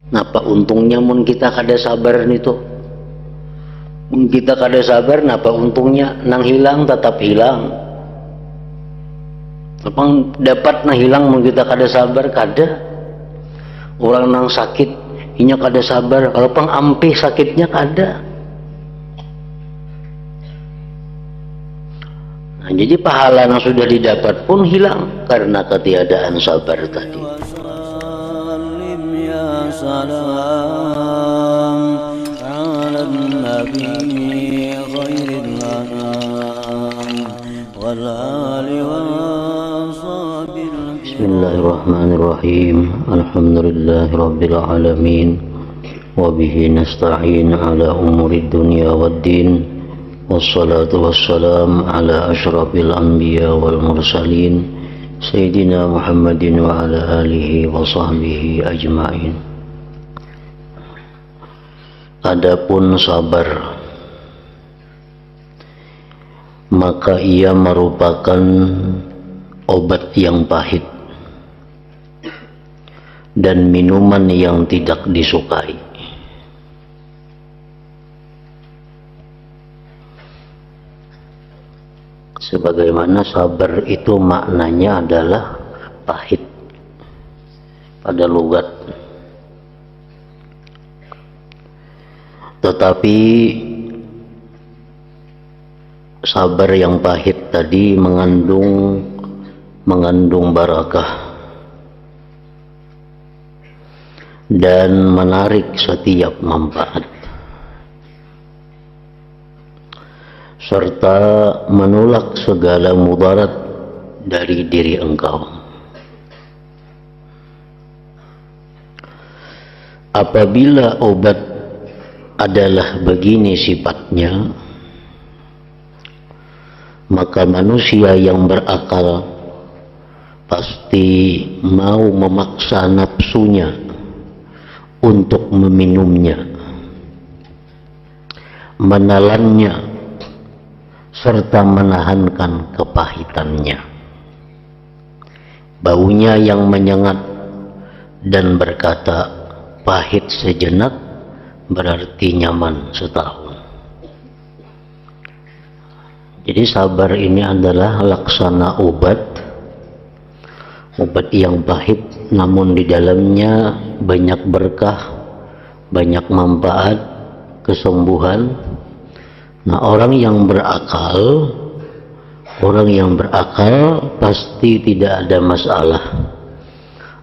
Napa untungnya mun kita kada sabar nitu? Mun kita kada sabar, napa untungnya? Nang hilang tetap hilang. Apang dapat nah hilang mun kita kada sabar? Kada. Orang nang sakit, inya kada sabar. Kalau pang ampih sakitnya kada. Nah, jadi pahala yang sudah didapat pun hilang karena ketiadaan sabar tadi. Bismillahirrahmanirrahim. Alhamdulillahirabbil alamin. Wa bihi nasta'in ala umurid dunya waddin. Wassalatu wassalam ala asyrafil anbiya wal mursalin Sayyidina Muhammadin wa ala alihi wa sahbihi ajma'in. Adapun sabar, maka ia merupakan obat yang pahit dan minuman yang tidak disukai. Sebagaimana sabar itu maknanya adalah pahit pada logat, tetapi sabar yang pahit tadi mengandung barakah dan menarik setiap manfaat, serta menolak segala mudarat dari diri engkau. Apabila obat adalah begini sifatnya, maka manusia yang berakal pasti mau memaksa nafsunya untuk meminumnya, menelannya, serta menahankan kepahitannya. Baunya yang menyengat dan berkata pahit sejenak berarti nyaman setahun. Jadi sabar ini adalah laksana obat yang pahit, namun di dalamnya banyak berkah, banyak manfaat, kesembuhan. Nah, orang yang berakal pasti tidak ada masalah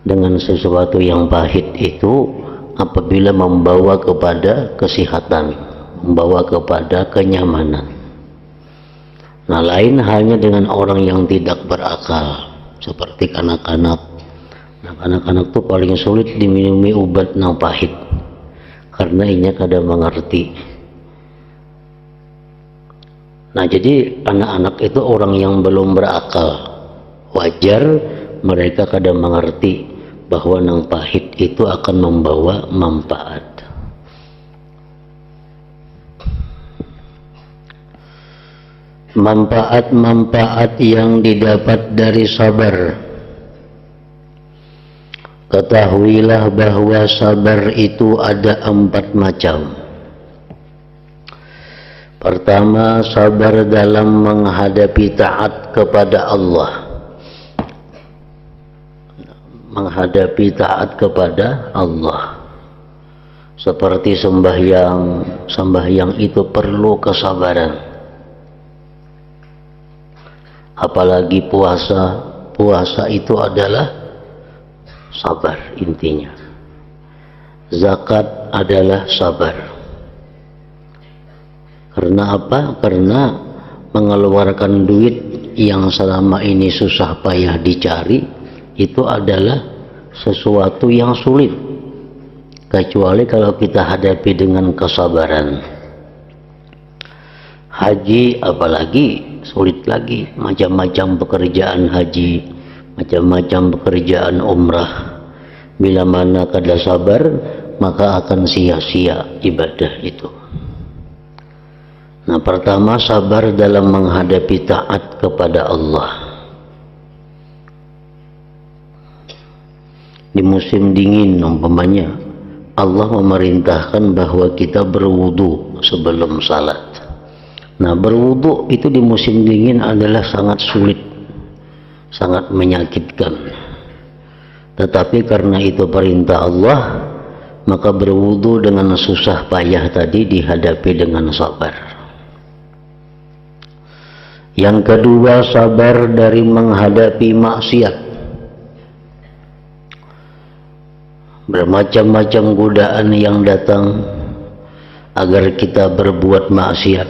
dengan sesuatu yang pahit itu apabila membawa kepada kesehatan, membawa kepada kenyamanan. Nah, lain halnya dengan orang yang tidak berakal, seperti kanak-kanak. Nah, kanak-kanak itu paling sulit diminumi obat yang pahit karena inya kada mengerti. Nah, jadi anak-anak itu orang yang belum berakal. Wajar mereka kadang mengerti bahwa nang pahit itu akan membawa manfaat. Manfaat-manfaat yang didapat dari sabar. Ketahuilah bahwa sabar itu ada 4 macam. Pertama, sabar dalam menghadapi taat kepada Allah. Menghadapi taat kepada Allah. Seperti sembahyang itu perlu kesabaran. Apalagi puasa itu adalah sabar intinya. Zakat adalah sabar. Karena apa? Karena mengeluarkan duit yang selama ini susah payah dicari itu adalah sesuatu yang sulit, kecuali kalau kita hadapi dengan kesabaran. Haji apalagi sulit lagi, macam-macam pekerjaan haji, macam-macam pekerjaan umrah. Bila mana kada sabar, maka akan sia-sia ibadah itu. Nah, pertama, sabar dalam menghadapi taat kepada Allah. Di musim dingin umpamanya Allah memerintahkan bahwa kita berwudu sebelum salat. Nah, berwudu itu di musim dingin adalah sangat sulit, sangat menyakitkan. Tetapi karena itu perintah Allah, maka berwudu dengan susah payah tadi dihadapi dengan sabar. Yang kedua, sabar dari menghadapi maksiat. Bermacam-macam godaan yang datang agar kita berbuat maksiat,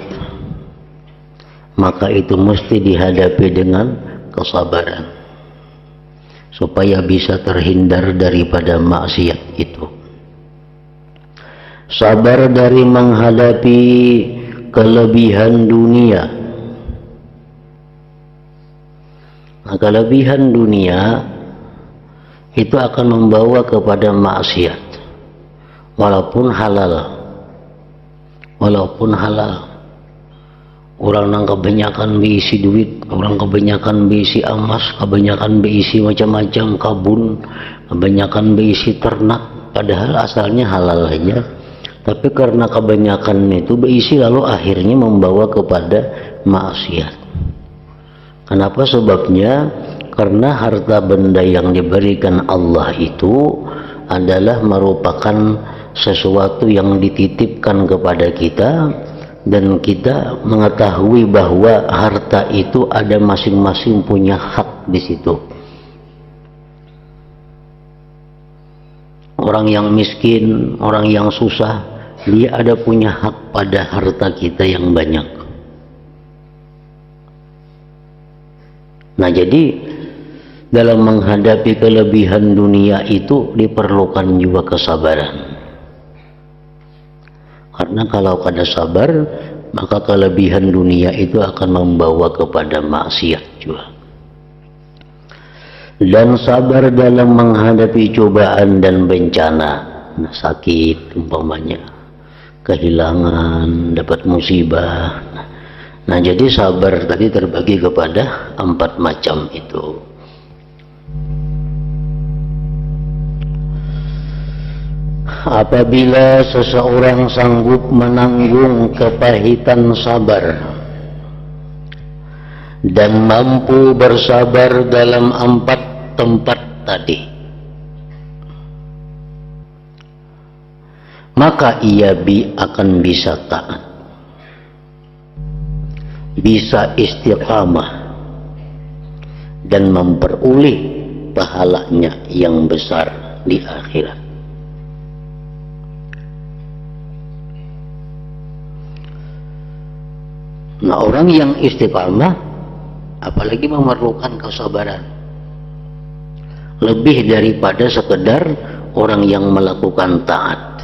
maka itu mesti dihadapi dengan kesabaran supaya bisa terhindar daripada maksiat itu. Sabar dari menghadapi kelebihan dunia. Nah, kelebihan dunia itu akan membawa kepada maksiat walaupun halal. Orang yang kebanyakan berisi duit, orang kebanyakan berisi emas, kebanyakan berisi macam-macam kabun, kebanyakan berisi ternak, padahal asalnya halal aja. Tapi karena kebanyakan itu berisi lalu akhirnya membawa kepada maksiat. Kenapa sebabnya? Karena harta benda yang diberikan Allah itu adalah merupakan sesuatu yang dititipkan kepada kita, dan kita mengetahui bahwa harta itu ada masing-masing punya hak di situ. Orang yang miskin, orang yang susah, dia ada punya hak pada harta kita yang banyak. Nah, jadi dalam menghadapi kelebihan dunia itu diperlukan juga kesabaran. Karena kalau kada sabar, maka kelebihan dunia itu akan membawa kepada maksiat juga. Dan sabar dalam menghadapi cobaan dan bencana. Nah, sakit umpamanya, kehilangan, dapat musibah. Nah, jadi sabar tadi terbagi kepada 4 macam itu. Apabila seseorang sanggup menanggung kepahitan sabar dan mampu bersabar dalam 4 tempat tadi, maka ia akan bisa taat, bisa istiqamah, dan memperoleh pahalanya yang besar di akhirat. Nah, orang yang istiqamah apalagi memerlukan kesabaran lebih daripada sekedar orang yang melakukan taat.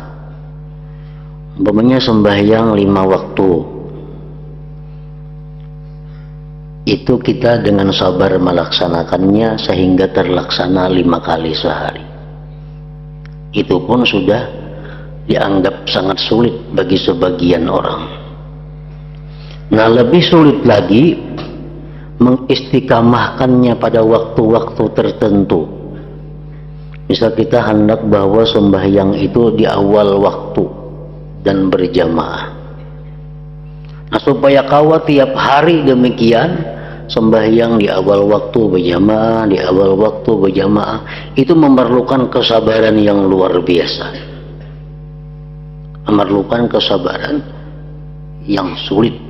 Umpamanya sembahyang 5 waktu, itu kita dengan sabar melaksanakannya sehingga terlaksana 5 kali sehari. Itu pun sudah dianggap sangat sulit bagi sebagian orang. Nah, lebih sulit lagi mengistiqamahkannya pada waktu-waktu tertentu. Misal kita hendak bahwa sembahyang itu di awal waktu dan berjamaah. Nah, supaya kawat tiap hari demikian sembahyang di awal waktu berjamaah, di awal waktu berjamaah, itu memerlukan kesabaran yang luar biasa. Memerlukan kesabaran yang sulit.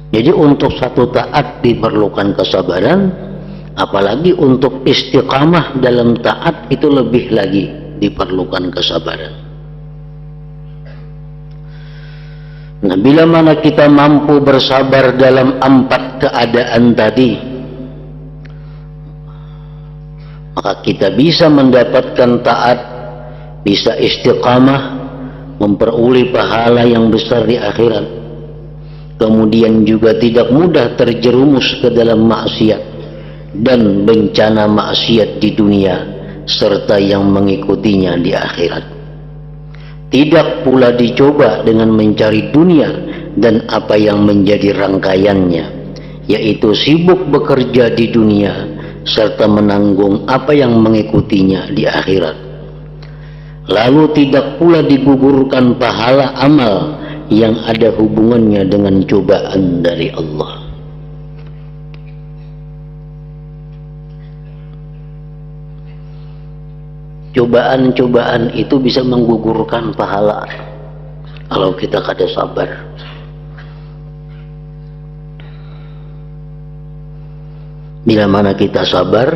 Jadi untuk satu taat diperlukan kesabaran, apalagi untuk istiqamah dalam taat itu lebih lagi diperlukan kesabaran. Nah, bila mana kita mampu bersabar dalam 4 keadaan tadi, maka kita bisa mendapatkan taat, bisa istiqamah, memperoleh pahala yang besar di akhirat. Kemudian juga tidak mudah terjerumus ke dalam maksiat dan bencana maksiat di dunia serta yang mengikutinya di akhirat. Tidak pula dicoba dengan mencari dunia dan apa yang menjadi rangkaiannya, yaitu sibuk bekerja di dunia serta menanggung apa yang mengikutinya di akhirat. Lalu tidak pula digugurkan pahala amal yang ada hubungannya dengan cobaan dari Allah. Cobaan-cobaan itu bisa menggugurkan pahala kalau kita kada sabar. Bila mana kita sabar,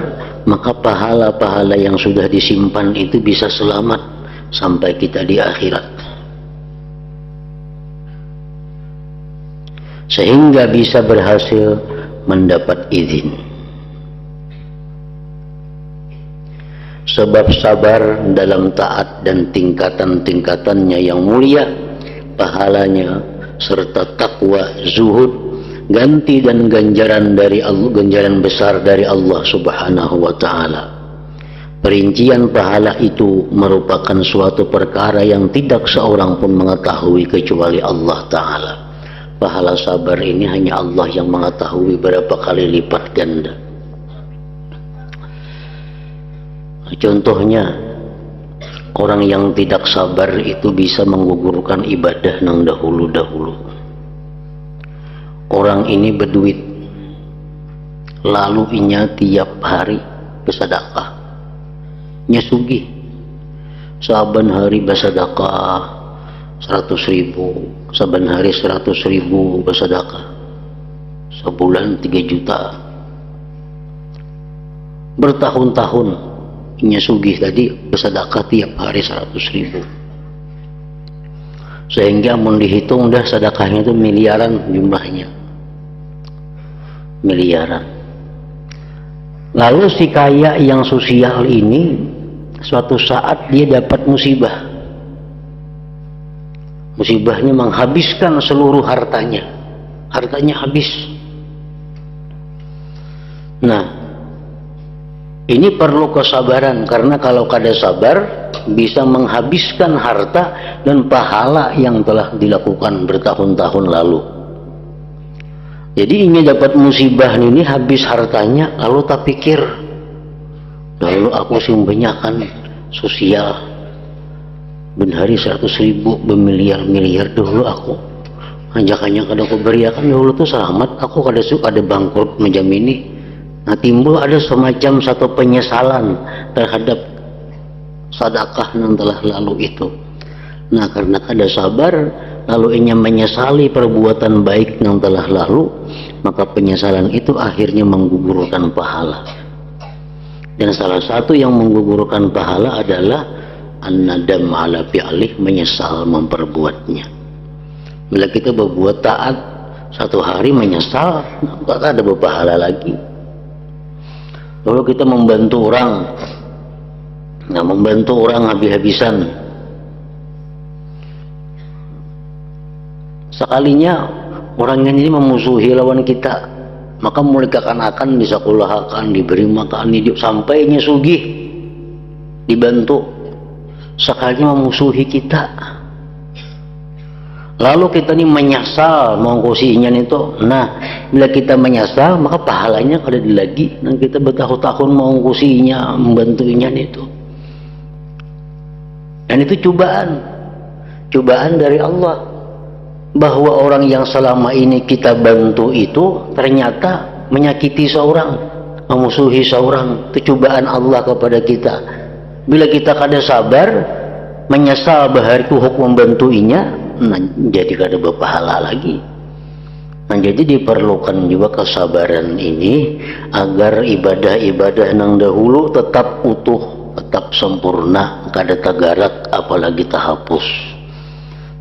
maka pahala-pahala yang sudah disimpan itu bisa selamat sampai kita di akhirat, sehingga bisa berhasil mendapat izin. Sebab sabar dalam taat dan tingkatan-tingkatannya yang mulia, pahalanya serta takwa, zuhud, ganti dan ganjaran dari Allah, ganjaran besar dari Allah Subhanahu wa taala. Perincian pahala itu merupakan suatu perkara yang tidak seorang pun mengetahui kecuali Allah taala. Pahala sabar ini hanya Allah yang mengetahui berapa kali lipat ganda. Contohnya, orang yang tidak sabar itu bisa menggugurkan ibadah nang dahulu-dahulu. Orang ini berduit, lalu inya tiap hari bersedekah, nyesugih, saban hari bersedekah 100.000, saban hari 100.000 bersedekah, sebulan 3 juta, bertahun-tahun nyesugih tadi bersedekah tiap hari 100.000, sehingga mau dihitung dah sedekahnya itu miliaran jumlahnya, miliaran. Lalu si kaya yang sosial ini suatu saat dia dapat musibah, musibahnya menghabiskan seluruh hartanya, hartanya habis. Nah, ini perlu kesabaran, karena kalau kada sabar bisa menghabiskan harta dan pahala yang telah dilakukan bertahun-tahun lalu. Jadi ini dapat musibah ini habis hartanya, lalu tak pikir, lalu aku simbanyakan sosial benhari 100.000 bermiliar-miliar dulu aku ajakannya kada aku beriakan dahulu tuh selamat aku kada suka ada bangkrut macam ini. Nah, timbul ada semacam satu penyesalan terhadap sedekah yang telah lalu itu. Nah, karena kada sabar, lalu ia menyesali perbuatan baik yang telah lalu, maka penyesalan itu akhirnya menggugurkan pahala. Dan salah satu yang menggugurkan pahala adalah an-nadam ala fi'lih, menyesal memperbuatnya. Bila kita berbuat taat, satu hari menyesal, maka ada berpahala lagi. Lalu kita membantu orang, nah membantu orang habis-habisan, sekalinya orang ini memusuhi lawan kita, maka mereka akan disekolahkan, diberi makan hidup sampai nyesugih, dibantu, sekalinya memusuhi kita. Lalu kita ini menyesal mengkusinya itu. Nah, bila kita menyesal, maka pahalanya kada lagi. Dan kita bertahun-tahun mengkusinya, membantunya itu. Dan itu cobaan, cobaan dari Allah. Bahwa orang yang selama ini kita bantu itu ternyata menyakiti seorang, memusuhi seorang. Itu cobaan Allah kepada kita. Bila kita kada sabar, menyesal bahariku hukum membantuinya, nah, jadi kada berpahala lagi. Nah, jadi diperlukan juga kesabaran ini agar ibadah-ibadah yang dahulu tetap utuh, tetap sempurna, kada tagarak apalagi terhapus.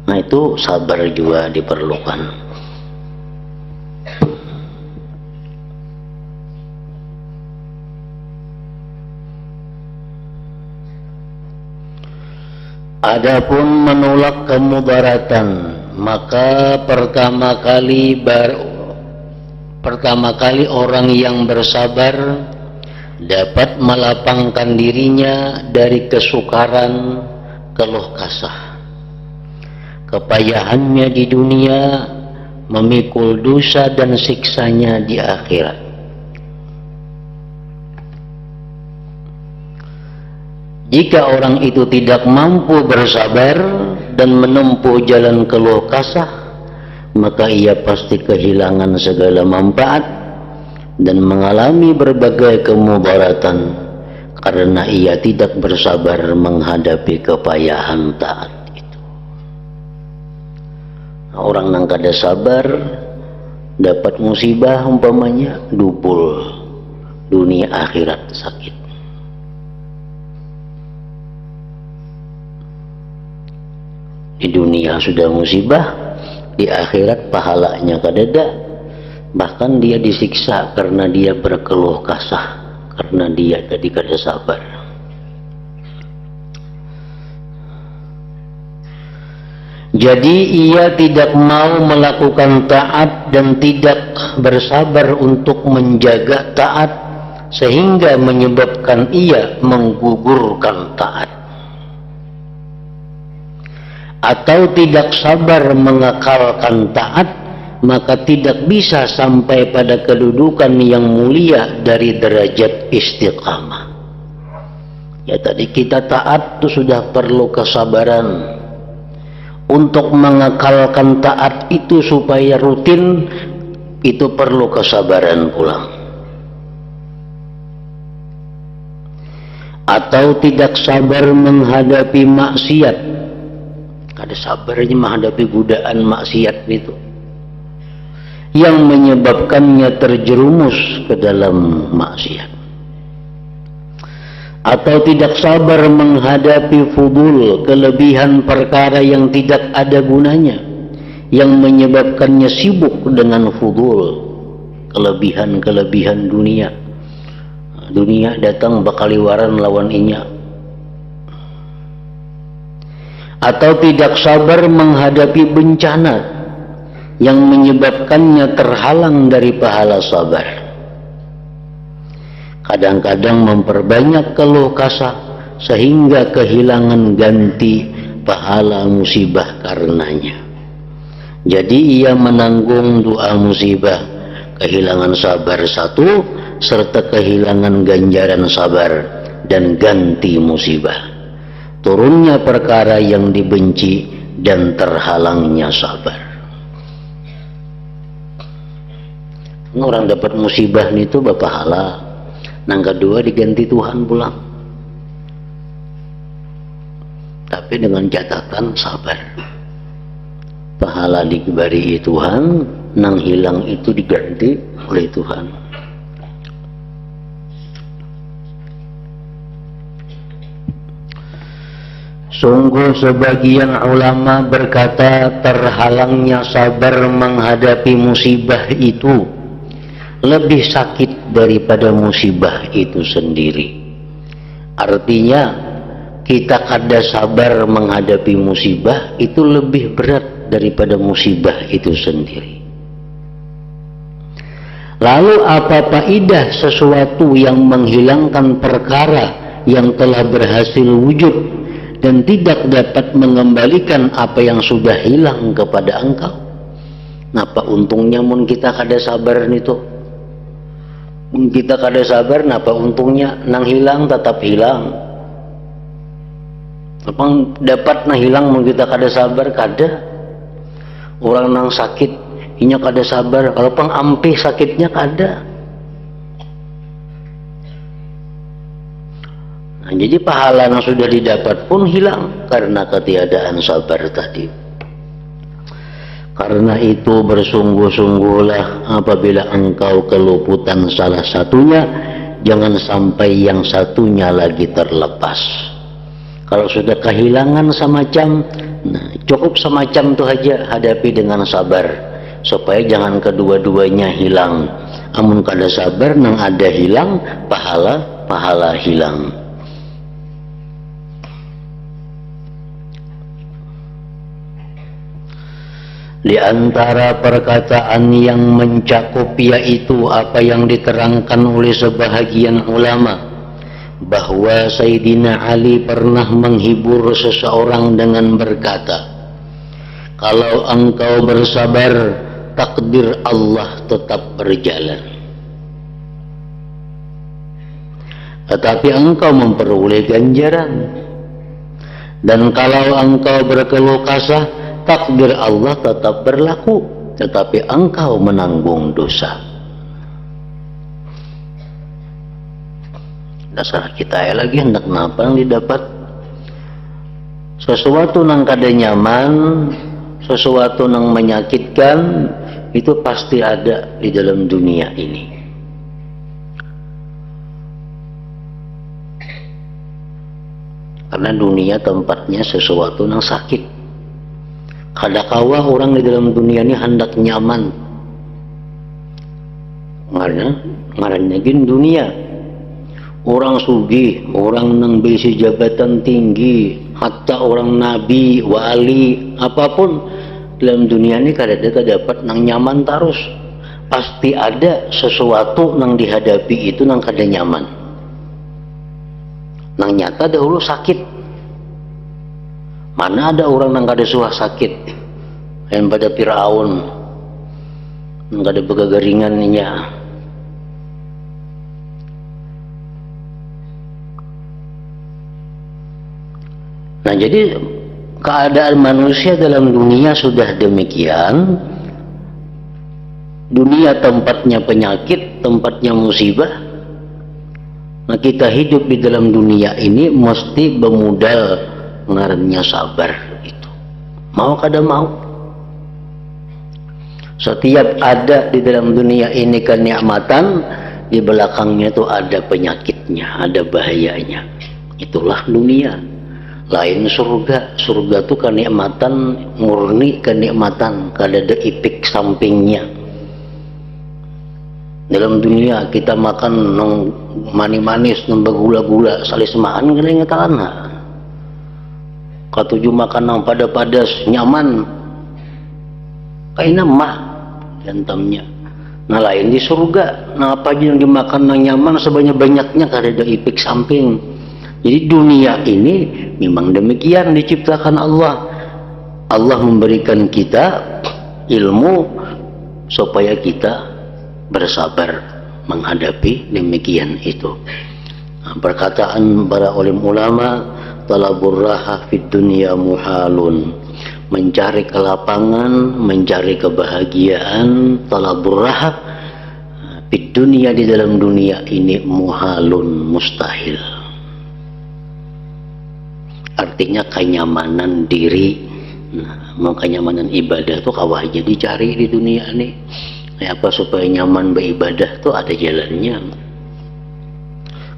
Nah, itu sabar juga diperlukan. Adapun menolak kemudaratan, maka pertama kali orang yang bersabar dapat melapangkan dirinya dari kesukaran, keluh kesah, kepayahannya di dunia, memikul dosa dan siksanya di akhirat. Jika orang itu tidak mampu bersabar dan menempuh jalan keluh kesah, maka ia pasti kehilangan segala manfaat dan mengalami berbagai kemudaratan karena ia tidak bersabar menghadapi kepayahan taat itu. Orang yang kada sabar dapat musibah umpamanya dupul dunia akhirat sakit. Di dunia sudah musibah, di akhirat pahalanya kadada, bahkan dia disiksa karena dia berkeluh kesah, karena dia tadi kada sabar. Jadi ia tidak mau melakukan taat dan tidak bersabar untuk menjaga taat, sehingga menyebabkan ia menggugurkan taat. Atau tidak sabar mengekalkan taat, maka tidak bisa sampai pada kedudukan yang mulia dari derajat istiqamah. Ya tadi kita taat itu sudah perlu kesabaran. Untuk mengekalkan taat itu supaya rutin, itu perlu kesabaran pula. Atau tidak sabar menghadapi maksiat, ada sabarnya menghadapi godaan maksiat itu yang menyebabkannya terjerumus ke dalam maksiat. Atau tidak sabar menghadapi fudul, kelebihan perkara yang tidak ada gunanya, yang menyebabkannya sibuk dengan fudul, kelebihan-kelebihan dunia. Dunia datang bakaliwaran lawan inya. Atau tidak sabar menghadapi bencana yang menyebabkannya terhalang dari pahala sabar. Kadang-kadang memperbanyak keluh kesah sehingga kehilangan ganti pahala musibah karenanya. Jadi ia menanggung dua musibah, kehilangan sabar satu serta kehilangan ganjaran sabar dan ganti musibah. Turunnya perkara yang dibenci dan terhalangnya sabar. Orang dapat musibah itu berpahala, nang kedua diganti Tuhan pulang, tapi dengan catatan sabar. Pahala diberi Tuhan, nang hilang itu diganti oleh Tuhan. Sungguh sebagian ulama berkata terhalangnya sabar menghadapi musibah itu lebih sakit daripada musibah itu sendiri. Artinya kita kada sabar menghadapi musibah itu lebih berat daripada musibah itu sendiri. Lalu apa faedah sesuatu yang menghilangkan perkara yang telah berhasil wujud dan tidak dapat mengembalikan apa yang sudah hilang kepada engkau? Napa untungnya mun kita kada sabar itu? Mun kita kada sabar, napa untungnya nang hilang tetap hilang? Apa dapat nang hilang mun kita kada sabar? Kada. Orang nang sakit inya kada sabar, kalau pang ampih sakitnya kada. Nah, jadi pahala yang sudah didapat pun hilang karena ketiadaan sabar tadi. Karena itu bersungguh-sungguhlah apabila engkau keluputan salah satunya, jangan sampai yang satunya lagi terlepas. Kalau sudah kehilangan semacam, nah cukup semacam itu aja, hadapi dengan sabar supaya jangan kedua-duanya hilang. Amun kada sabar nang ada hilang, pahala hilang. Di antara perkataan yang mencakup yaitu apa yang diterangkan oleh sebahagian ulama, bahwa Sayyidina Ali pernah menghibur seseorang dengan berkata, kalau engkau bersabar, takdir Allah tetap berjalan. tetapi engkau memperoleh ganjaran. Dan kalau engkau berkeluh kesah, takdir Allah tetap berlaku, tetapi engkau menanggung dosa. Dasar kita lagi hendak napa yang didapat sesuatu nang kada nyaman, sesuatu nang menyakitkan, itu pasti ada di dalam dunia ini. Karena dunia tempatnya sesuatu nang sakit. Kadakawa orang di dalam dunia ini hendak nyaman, ngarannya gin dunia. Orang sugih, orang nang berisi jabatan tinggi, hatta orang nabi, wali, apapun dalam dunia ini kadang-kadang dapat nang nyaman terus. Pasti ada sesuatu nang dihadapi itu nang kada nyaman. Nang nyata dahulu sakit. Mana ada orang nang kada suah sakit? Yang pada Firaun, nang kada begagaringannya. Nah, jadi keadaan manusia dalam dunia sudah demikian. Dunia tempatnya penyakit, tempatnya musibah. Nah, kita hidup di dalam dunia ini mesti bermodal ngarannya sabar itu. Mau kada mau. Setiap ada di dalam dunia ini kenikmatan, di belakangnya itu ada penyakitnya, ada bahayanya. Itulah dunia. Lain surga. Surga itu kenikmatan murni, kenikmatan, kada ada ipik sampingnya. Dalam dunia kita makan nang manis-manis, nang bergula-gula, salis makan kada ingatan. Katuju makan nang pada-padas, nyaman. Kaina mah jantamnya. Nah, lain di surga. Nah, apa aja yang dimakan nang nyaman sebanyak-banyaknya kada ada ipik samping. Jadi dunia ini memang demikian diciptakan Allah. Allah memberikan kita ilmu supaya kita bersabar menghadapi demikian itu. Nah, perkataan para ulama, talabur raha fid dunya muhalun. Mencari kelapangan, mencari kebahagiaan, talabur raha fid dunya, di dalam dunia ini muhalun, mustahil. Artinya kenyamanan diri. Nah, mau kenyamanan ibadah tuh kawah aja dicari di dunia ini. Kayak apa supaya nyaman beribadah tuh ada jalannya.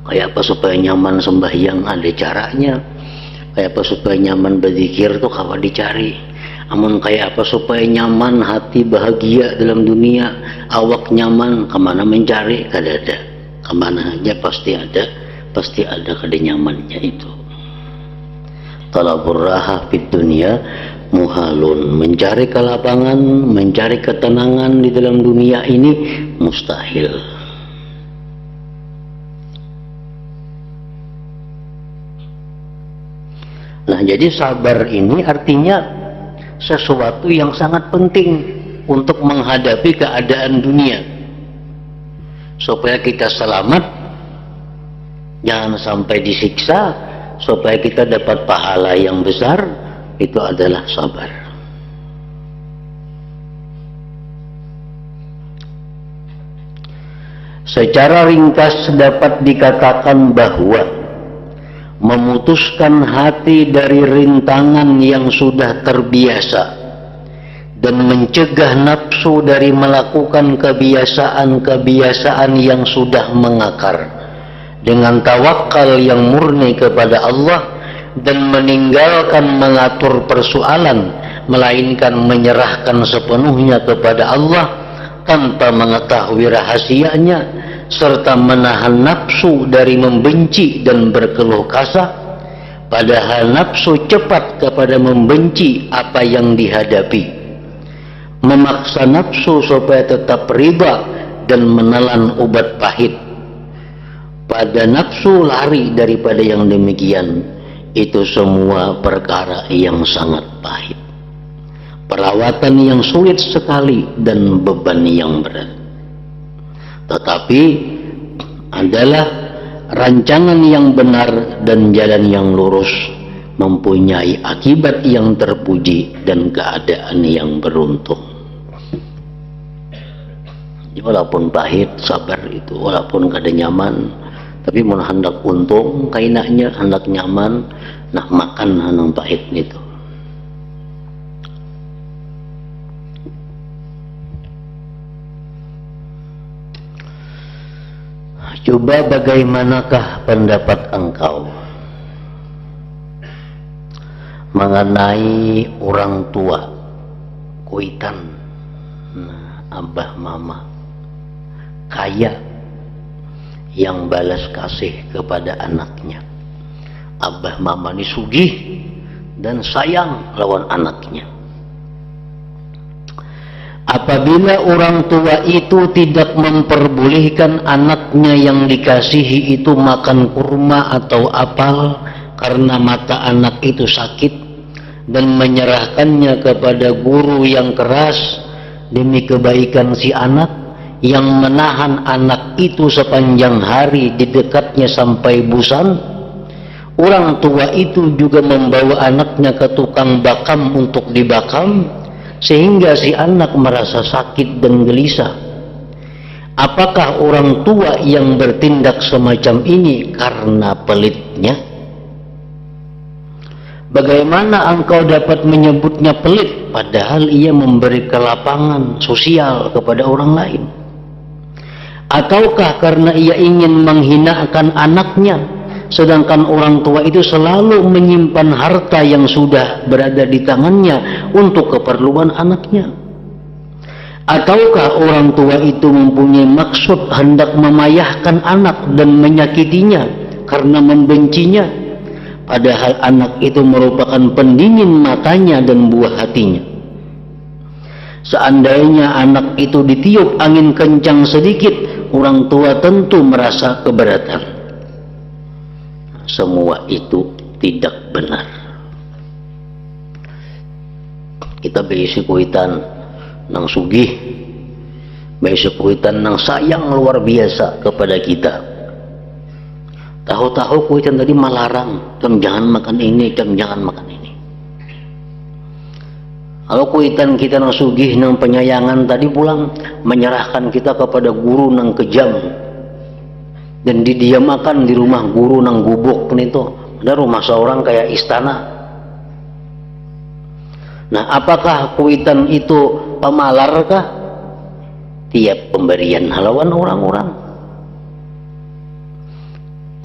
Kayak apa supaya nyaman sembahyang ada caranya. Kayak apa supaya nyaman berzikir tuh kawah dicari. Amun kayak apa supaya nyaman hati bahagia dalam dunia, awak nyaman, kemana mencari? Kada ada. Kemana aja pasti ada kada nyamannya itu. Talabur raha fid dunya muhalun. Mencari kelapangan, mencari ketenangan di dalam dunia ini mustahil. Nah, jadi sabar ini artinya sesuatu yang sangat penting untuk menghadapi keadaan dunia supaya kita selamat, jangan sampai disiksa, supaya kita dapat pahala yang besar. Itu adalah sabar. Secara ringkas dapat dikatakan bahwa memutuskan hati dari rintangan yang sudah terbiasa dan mencegah nafsu dari melakukan kebiasaan-kebiasaan yang sudah mengakar dengan tawakal yang murni kepada Allah dan meninggalkan mengatur persoalan, melainkan menyerahkan sepenuhnya kepada Allah tanpa mengetahui rahasianya, serta menahan nafsu dari membenci dan berkeluh kesah, padahal nafsu cepat kepada membenci apa yang dihadapi, memaksa nafsu supaya tetap riba dan menelan obat pahit. Pada nafsu lari daripada yang demikian, itu semua perkara yang sangat pahit, perawatan yang sulit sekali dan beban yang berat. Tetapi adalah rancangan yang benar dan jalan yang lurus mempunyai akibat yang terpuji dan keadaan yang beruntung. Walaupun pahit, sabar itu, walaupun kada nyaman, tapi mun hendak untung kainaknya, hendak nyaman, nak makan hanang pahit itu. Coba bagaimanakah pendapat engkau mengenai orang tua, kuitan, abah mama, kaya yang balas kasih kepada anaknya. Abah mama ini sugih dan sayang lawan anaknya. Apabila orang tua itu tidak memperbolehkan anaknya yang dikasihi itu makan kurma atau apel karena mata anak itu sakit, dan menyerahkannya kepada guru yang keras demi kebaikan si anak, yang menahan anak itu sepanjang hari di dekatnya sampai bosan, orang tua itu juga membawa anaknya ke tukang bakam untuk dibakam, sehingga si anak merasa sakit dan gelisah. Apakah orang tua yang bertindak semacam ini karena pelitnya? Bagaimana engkau dapat menyebutnya pelit padahal ia memberi kelapangan sosial kepada orang lain? Ataukah karena ia ingin menghinakan anaknya, sedangkan orang tua itu selalu menyimpan harta yang sudah berada di tangannya untuk keperluan anaknya? Ataukah orang tua itu mempunyai maksud hendak memayahkan anak dan menyakitinya karena membencinya, padahal anak itu merupakan pendingin matanya dan buah hatinya? Seandainya anak itu ditiup angin kencang sedikit, orang tua tentu merasa keberatan. Semua itu tidak benar. Kita berisi kuitan nang sugih, berisi kuitan nang sayang luar biasa kepada kita. Tahu-tahu kuitan tadi melarang, "Kamu jangan makan ini, kamu jangan makan ini." Kalau kuitan kita nang sugih nang penyayangan tadi pulang menyerahkan kita kepada guru nang kejam, dan didiamakan di rumah guru nang gubuk itu, ada rumah seorang kayak istana. Nah, apakah kuitan itu pemalarkah? Tiap pemberian halawan orang-orang.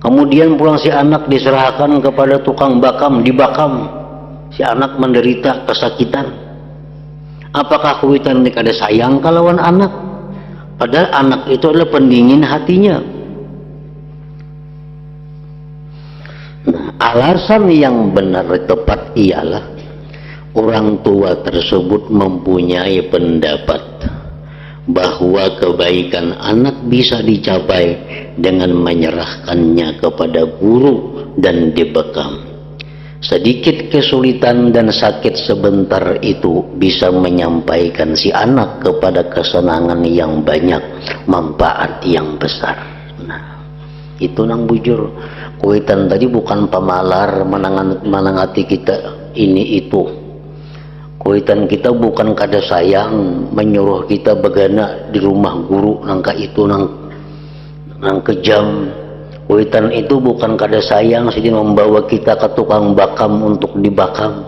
Kemudian pulang si anak diserahkan kepada tukang bakam, dibakam. Si anak menderita kesakitan. Apakah kuitan ini kada sayang kalawan anak? Padahal anak itu adalah pendingin hatinya. Alasan yang benar tepat ialah orang tua tersebut mempunyai pendapat bahwa kebaikan anak bisa dicapai dengan menyerahkannya kepada guru dan dibekam. Sedikit kesulitan dan sakit sebentar itu bisa menyampaikan si anak kepada kesenangan yang banyak, manfaat yang besar. Nah, itu nang bujur. Kuitan tadi bukan pemalar menangati kita ini itu. Kuitan kita bukan kada sayang menyuruh kita begana di rumah guru nangka itu nang kejam. Kuitan itu bukan kada sayang sidin membawa kita ke tukang bakam untuk dibakam.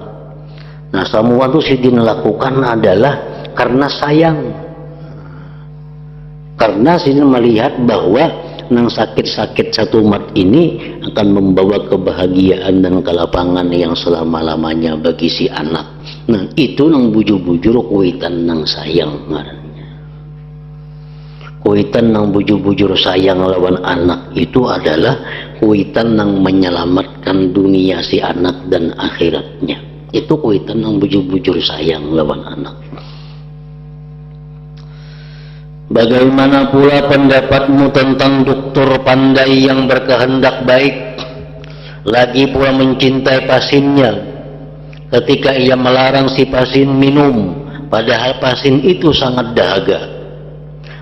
Nah, semua itu sidin lakukan adalah karena sayang. Karena sidin melihat bahwa nang sakit-sakit satu mat ini akan membawa kebahagiaan dan kelapangan yang selama-lamanya bagi si anak. Nah, itu nang bujur-bujur kuitan nang sayang ngarannya. Kuitan nang bujur-bujur sayang lawan anak itu adalah kuitan nang menyelamatkan dunia si anak dan akhiratnya. Itu kuitan nang bujur-bujur sayang lawan anak. Bagaimana pula pendapatmu tentang dokter pandai yang berkehendak baik, lagi pula mencintai pasiennya, ketika ia melarang si pasien minum, padahal pasien itu sangat dahaga.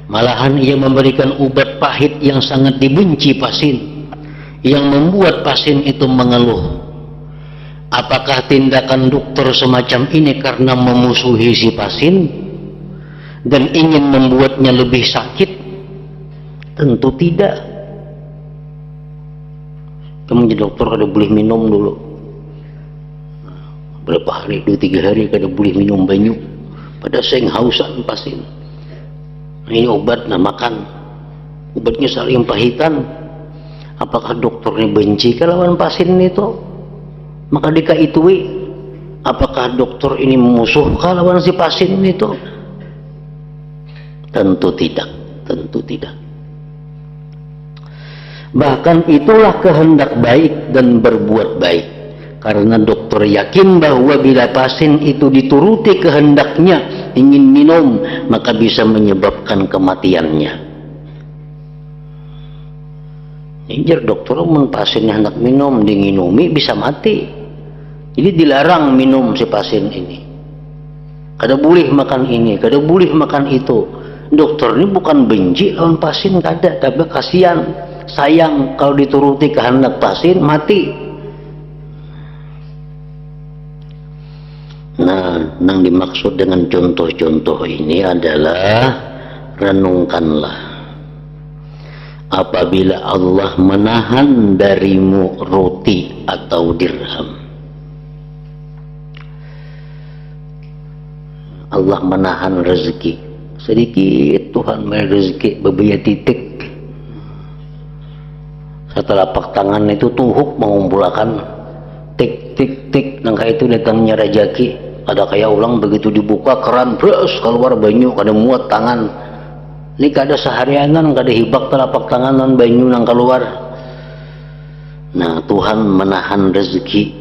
Malahan ia memberikan obat pahit yang sangat dibenci pasien, yang membuat pasien itu mengeluh? Apakah tindakan dokter semacam ini karena memusuhi si pasien dan ingin membuatnya lebih sakit? Tentu tidak. Kamu jadi dokter kada boleh minum dulu. Berapa hari, 2-3 hari kada boleh minum banyu. Pada seng hausan pasien. Ini obat, nah makan. Obatnya saling pahitan. Apakah dokternya benci ke lawan pasien itu? Maka dikaitui, apakah dokter ini memusuhkan lawan si pasien itu? Tentu tidak, tentu tidak. Bahkan itulah kehendak baik dan berbuat baik, karena dokter yakin bahwa bila pasien itu dituruti kehendaknya ingin minum, maka bisa menyebabkan kematiannya. Injir dokter mun pasiennya hendak minum dinginumi bisa mati. Jadi dilarang minum si pasien ini. Kada boleh makan ini, kada boleh makan itu. Dokter ini bukan benci lawan pasien, kada, tapi kasihan, sayang kalau dituruti kehendak pasien mati. Nah, yang dimaksud dengan contoh-contoh ini adalah renungkanlah. Apabila Allah menahan darimu roti atau dirham, Allah menahan rezeki sedikit, Tuhan beri rezeki beberapa titik. Setelah pak tangan itu tuhuk mengumpulkan tik tik tik, nangka itu datangnya rezeki. Ada kayak ulang begitu dibuka keran bros keluar banyu, kada muat tangan. Ini kada seharianan, kada hibak telapak tangan dan banyu nang keluar. Nah, Tuhan menahan rezeki.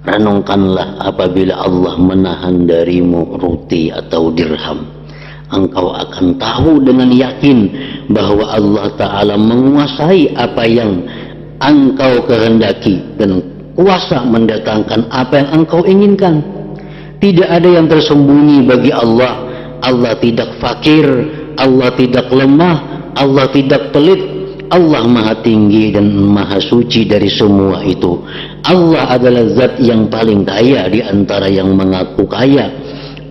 Renungkanlah apabila Allah menahan darimu roti atau dirham, engkau akan tahu dengan yakin bahwa Allah Ta'ala menguasai apa yang engkau kehendaki dan kuasa mendatangkan apa yang engkau inginkan. Tidak ada yang tersembunyi bagi Allah. Allah tidak fakir, Allah tidak lemah, Allah tidak pelit. Allah maha tinggi dan maha suci dari semua itu. Allah adalah zat yang paling kaya di antara yang mengaku kaya.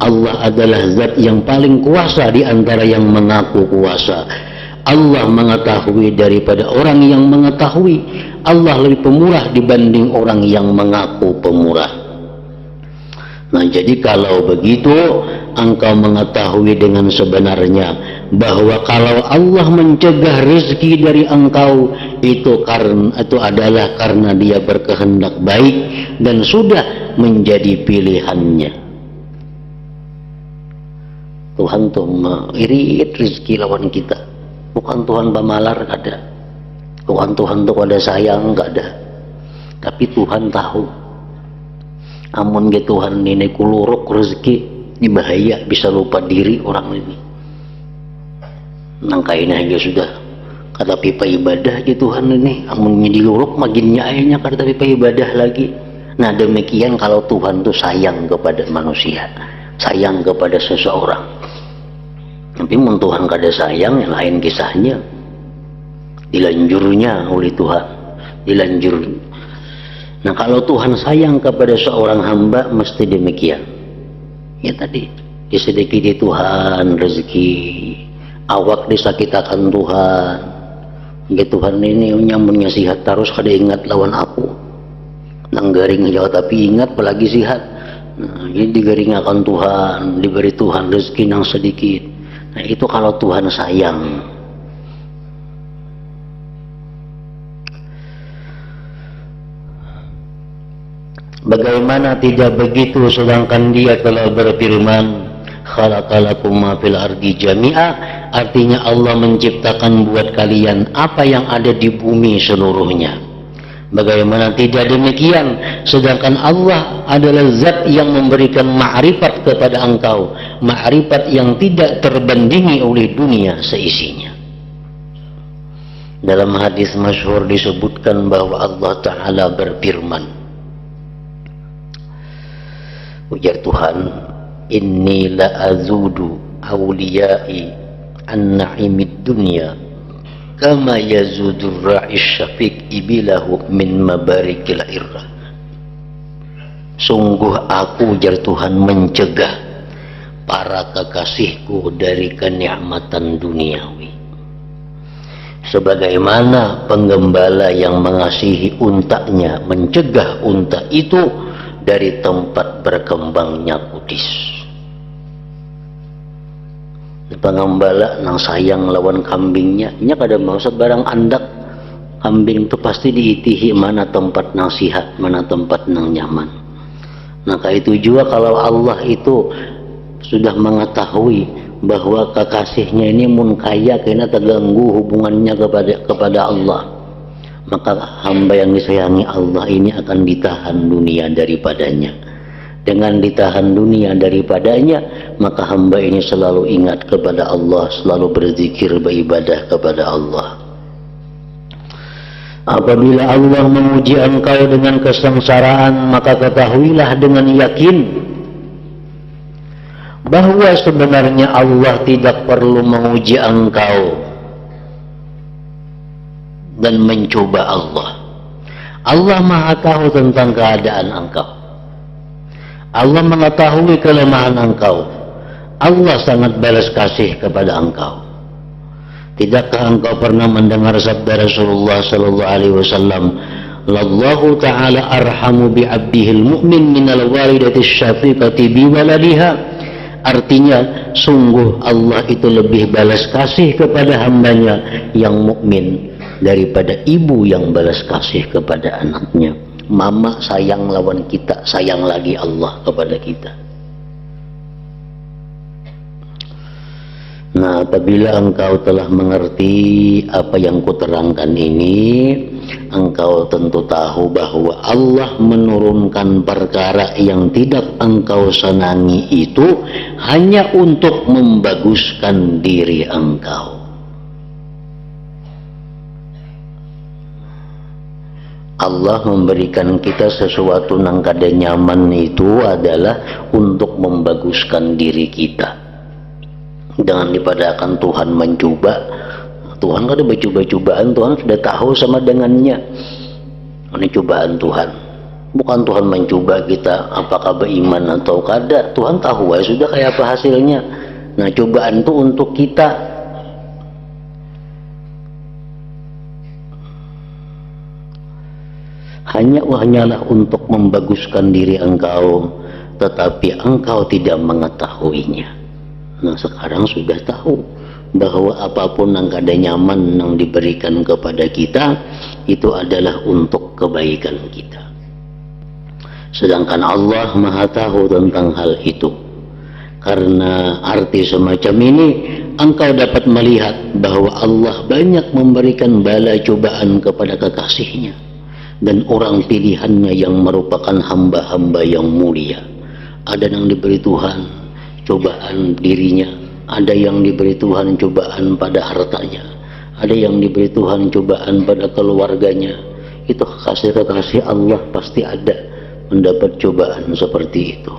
Allah adalah zat yang paling kuasa di antara yang mengaku kuasa. Allah mengetahui daripada orang yang mengetahui. Allah lebih pemurah dibanding orang yang mengaku pemurah. Nah, jadi kalau begitu engkau mengetahui dengan sebenarnya bahwa kalau Allah mencegah rezeki dari engkau itu adalah karena Dia berkehendak baik dan sudah menjadi pilihannya. Tuhan tuh irit rezeki lawan kita, bukan Tuhan pamalar, ada. Tuhan tuh ada sayang, enggak ada. Tapi Tuhan tahu, amun ke Tuhan ini kuluruk rezeki, ini bahaya, bisa lupa diri orang ini. Nangkainnya aja sudah kata pipa ibadah ke Tuhan ini, amunnya diluruk makinnya ayahnya kata pipa ibadah lagi. Nah, demikian kalau Tuhan tuh sayang kepada manusia, sayang kepada seseorang. Tapi mun Tuhan kada sayang, yang lain kisahnya. Dilanjurnya oleh Tuhan, dilanjur. Nah, kalau Tuhan sayang kepada seorang hamba mesti demikian. Ya tadi, disedekiti Tuhan rezeki, awak disakitakan Tuhan. Ya Tuhan ini nyamunnya sihat terus kada ingat lawan aku. Nang garing jauh tapi ingat apalagi sihat. Nah, ini digaringakan Tuhan, diberi Tuhan rezeki yang sedikit. Nah, itu kalau Tuhan sayang. Bagaimana tidak begitu sedangkan Dia telah berfirman, khalaqalakum ma fil ardi jami'a, artinya Allah menciptakan buat kalian apa yang ada di bumi seluruhnya. Bagaimana tidak demikian sedangkan Allah adalah zat yang memberikan ma'rifat kepada engkau, ma'rifat yang tidak terbandingi oleh dunia seisinya. Dalam hadis masyhur disebutkan bahwa Allah Ta'ala berfirman, ujar Tuhan, inni la azudu awliyai an na'imid dunya kama yazudur ra'ish syafiq ibilahu min mabarikil irrah. Sungguh aku jar Tuhan mencegah para kekasihku dari kenikmatan duniawi, sebagaimana penggembala yang mengasihi untanya mencegah unta itu dari tempat berkembangnya kudis. Penggembala nang sayang lawan kambingnya, nya kada mau sebarang andak kambing itu pasti diitihi mana tempat nang sihat, mana tempat nang nyaman. Maka itu juga kalau Allah itu sudah mengetahui bahwa kekasihnya ini mun kaya kena terganggu hubungannya kepada Allah, maka hamba yang disayangi Allah ini akan ditahan dunia daripadanya. Dengan ditahan dunia daripadanya, maka hamba ini selalu ingat kepada Allah, selalu berzikir, beribadah kepada Allah. Apabila Allah menguji engkau dengan kesengsaraan, maka ketahuilah dengan yakin bahwa sebenarnya Allah tidak perlu menguji engkau dan mencoba Allah. Allah Maha tahu tentang keadaan engkau. Allah mengetahui kelemahan engkau. Allah sangat balas kasih kepada engkau. Tidakkah engkau pernah mendengar sabda Rasulullah sallallahu alaihi wasallam, "Lallahu ta'ala arhamu bi 'abdihil mu'min minal walidati syafiqati bi waladiha." Artinya, sungguh Allah itu lebih balas kasih kepada hambanya yang mukmin daripada ibu yang balas kasih kepada anaknya. Mama sayang lawan kita, sayang lagi Allah kepada kita. Nah, apabila engkau telah mengerti apa yang kuterangkan ini, engkau tentu tahu bahwa Allah menurunkan perkara yang tidak engkau senangi itu hanya untuk membaguskan diri engkau. Allah memberikan kita sesuatu yang kada nyaman itu adalah untuk membaguskan diri kita. Jangan dipadakan Tuhan mencoba. Tuhan kada bercoba-cobaan, Tuhan sudah tahu sama dengannya. Ini cobaan Tuhan. Bukan Tuhan mencoba kita apakah beriman atau kada. Tuhan tahu ya sudah kayak apa hasilnya. Nah, cobaan itu untuk kita. Hanyalah untuk membaguskan diri engkau, tetapi engkau tidak mengetahuinya. Nah, sekarang sudah tahu bahwa apapun yang kada nyaman yang diberikan kepada kita itu adalah untuk kebaikan kita. Sedangkan Allah Maha tahu tentang hal itu. Karena arti semacam ini, engkau dapat melihat bahwa Allah banyak memberikan bala cobaan kepada kekasihnya dan orang pilihannya yang merupakan hamba-hamba yang mulia. Ada yang diberi Tuhan cobaan dirinya, ada yang diberi Tuhan cobaan pada hartanya, ada yang diberi Tuhan cobaan pada keluarganya. Itu kekasih-kekasih Allah pasti ada mendapat cobaan seperti itu.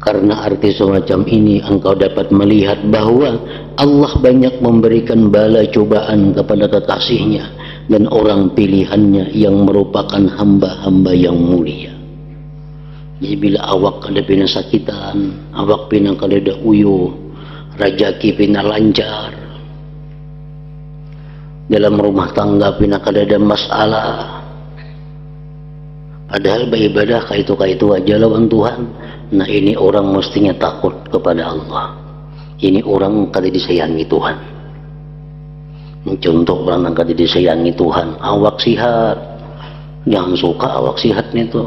Karena arti semacam ini, engkau dapat melihat bahwa Allah banyak memberikan bala cobaan kepada kekasihnya dan orang pilihannya yang merupakan hamba-hamba yang mulia. Jadi bila awak kada pina sakitan, awak pina kada uyu, rajaki pina lancar, dalam rumah tangga pina kada ada masalah, padahal beribadah kaitu aja lawan Tuhan. Nah, ini orang mestinya takut kepada Allah. Ini orang kada disayangi Tuhan. Contoh orang yang kada disayangi Tuhan, awak sihat, jangan suka awak sihat itu.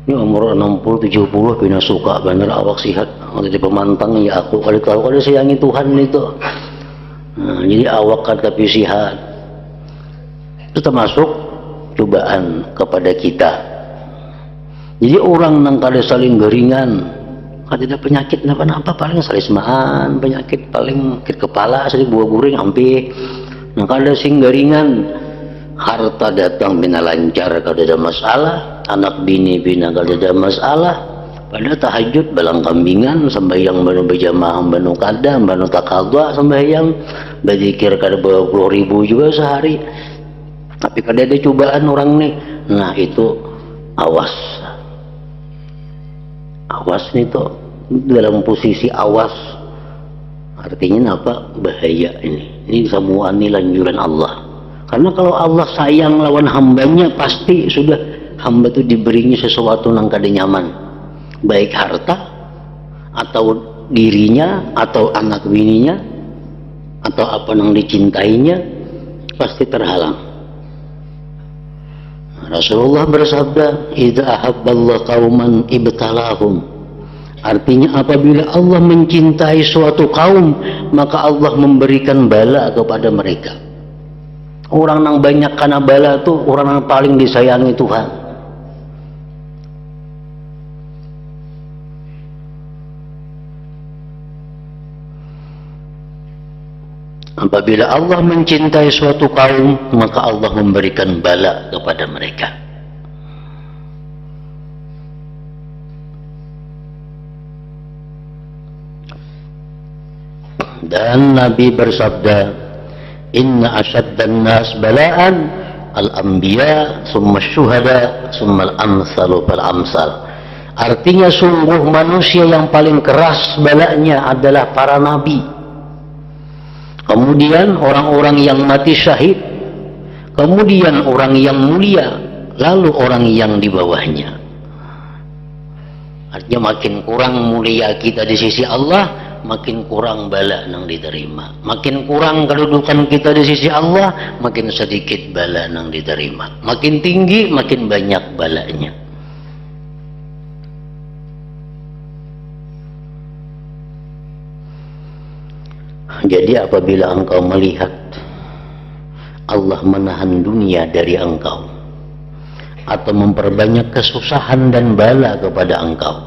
Ini umur 60-70 pina suka bener awak sihat. Jadi pemantang ya aku kalau tahu kada sayangi Tuhan itu. Nah, jadi awak kada sihat. Itu termasuk cobaan kepada kita. Jadi orang yang kada saling geringan, kada ada penyakit apa-apa, paling salismaan, penyakit paling sakit kepala, sedih buah guring hampir. Nah, kada sing garingan, harta datang bina lancar kada ada masalah, anak bini bina kada ada masalah, pada tahajud balang kambingan sembahyang banu berjamaah banu kadang banu takadwa sembahyang berzikir kada 20.000 juga sehari. Tapi kada ada cobaan orang nih, nah itu awas nih tuh, dalam posisi awas artinya apa, bahaya ini semua ini lanjuran Allah. Karena kalau Allah sayang lawan hambanya pasti sudah hamba itu diberinya sesuatu yang kada nyaman, baik harta atau dirinya atau anak bininya atau apa yang dicintainya pasti terhalang. Rasulullah bersabda, "Idza ahabballahu qauman ibtalahum." Artinya apabila Allah mencintai suatu kaum, maka Allah memberikan bala kepada mereka. Orang yang banyak karena bala itu orang yang paling disayangi Tuhan. Apabila Allah mencintai suatu kaum, maka Allah memberikan bala kepada mereka. Dan Nabi bersabda, "Inna asyaddan nas bala'an al-anbiya, summa syuhada, summa al-amsalu fal-amsal." Artinya sungguh manusia yang paling keras balanya adalah para nabi. Kemudian orang-orang yang mati syahid, kemudian orang yang mulia, lalu orang yang di bawahnya. Artinya makin kurang mulia kita di sisi Allah, makin kurang bala yang diterima. Makin kurang kedudukan kita di sisi Allah, makin sedikit bala yang diterima. Makin tinggi, makin banyak balanya. Jadi apabila engkau melihat Allah menahan dunia dari engkau atau memperbanyak kesusahan dan bala kepada engkau,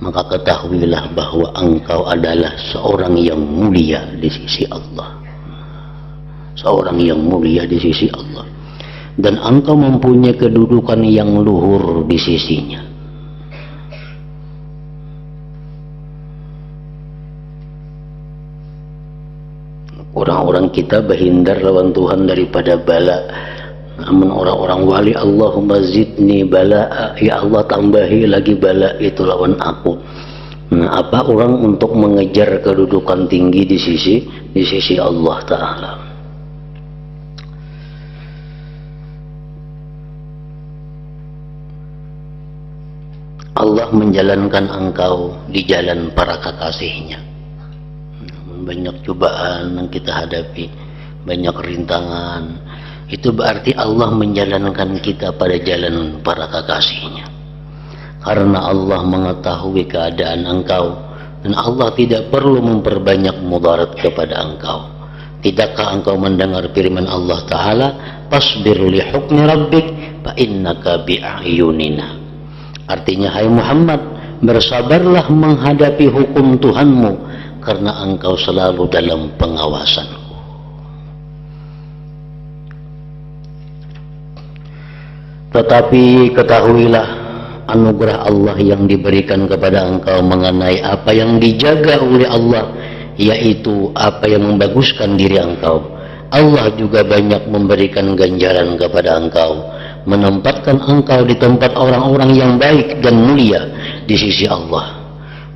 maka ketahuilah bahwa engkau adalah seorang yang mulia di sisi Allah. Seorang yang mulia di sisi Allah. Dan engkau mempunyai kedudukan yang luhur di sisinya. Orang-orang kita berhindar lawan Tuhan daripada bala. Namun orang-orang wali, Allahumma zidni bala, ya Allah tambahi lagi bala itu lawan aku. Nah, apa orang untuk mengejar kedudukan tinggi di sisi Allah Ta'ala. Allah menjalankan engkau di jalan para kekasihnya. Banyak cobaan yang kita hadapi, banyak rintangan, itu berarti Allah menjalankan kita pada jalan para kekasihnya. Karena Allah mengetahui keadaan engkau, dan Allah tidak perlu memperbanyak mudarat kepada engkau. Tidakkah engkau mendengar firman Allah Ta'ala, "Fasbir li hukmi rabbik fa innaka bi'ayunina." Artinya, hai Muhammad, bersabarlah menghadapi hukum Tuhanmu, karena engkau selalu dalam pengawasanku. Tetapi ketahuilah anugerah Allah yang diberikan kepada engkau mengenai apa yang dijaga oleh Allah, yaitu apa yang membaguskan diri engkau. Allah juga banyak memberikan ganjaran kepada engkau, menempatkan engkau di tempat orang-orang yang baik dan mulia di sisi Allah.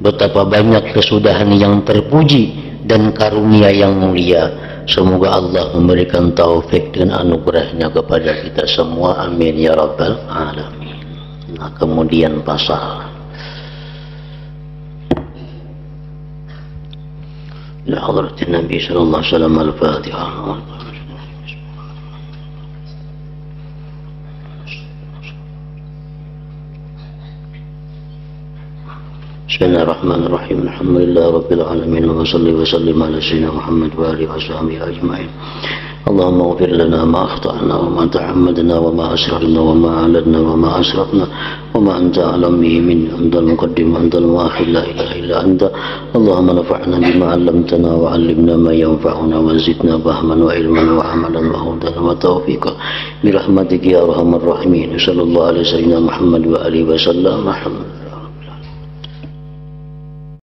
Betapa banyak kesudahan yang terpuji dan karunia yang mulia. Semoga Allah memberikan taufik dan anugerahnya kepada kita semua. Amin ya rabbal alamin. Nah, kemudian pasal ila hadratin Nabi sallallahu alaihi wasallam al-Fatihah. Bismillahirrahmanirrahim. Alhamdulillah rabbil alamin wa salli wa sallim ala sayyidina Muhammad wa alihi wa sahbihi ajma'in. Allahumma ighfir lana ma akhta'na wa ma ta'ammadna wa ma asrarna wa ma a'lanna wa ma asrafna wa ma anta a'lam bihi min antal muqaddim antal muakhir la ilaha illa anta. Allahumma nafa'na bima 'allamtana wa 'allimna ma yanfa'una wa zidna fahman wa ilman wa amalan wa hudan wa tawfiqa bi rahmatika ya arhamar rahimin. Sallallahu alaihi wasallam Muhammad wa alihi wa sallam.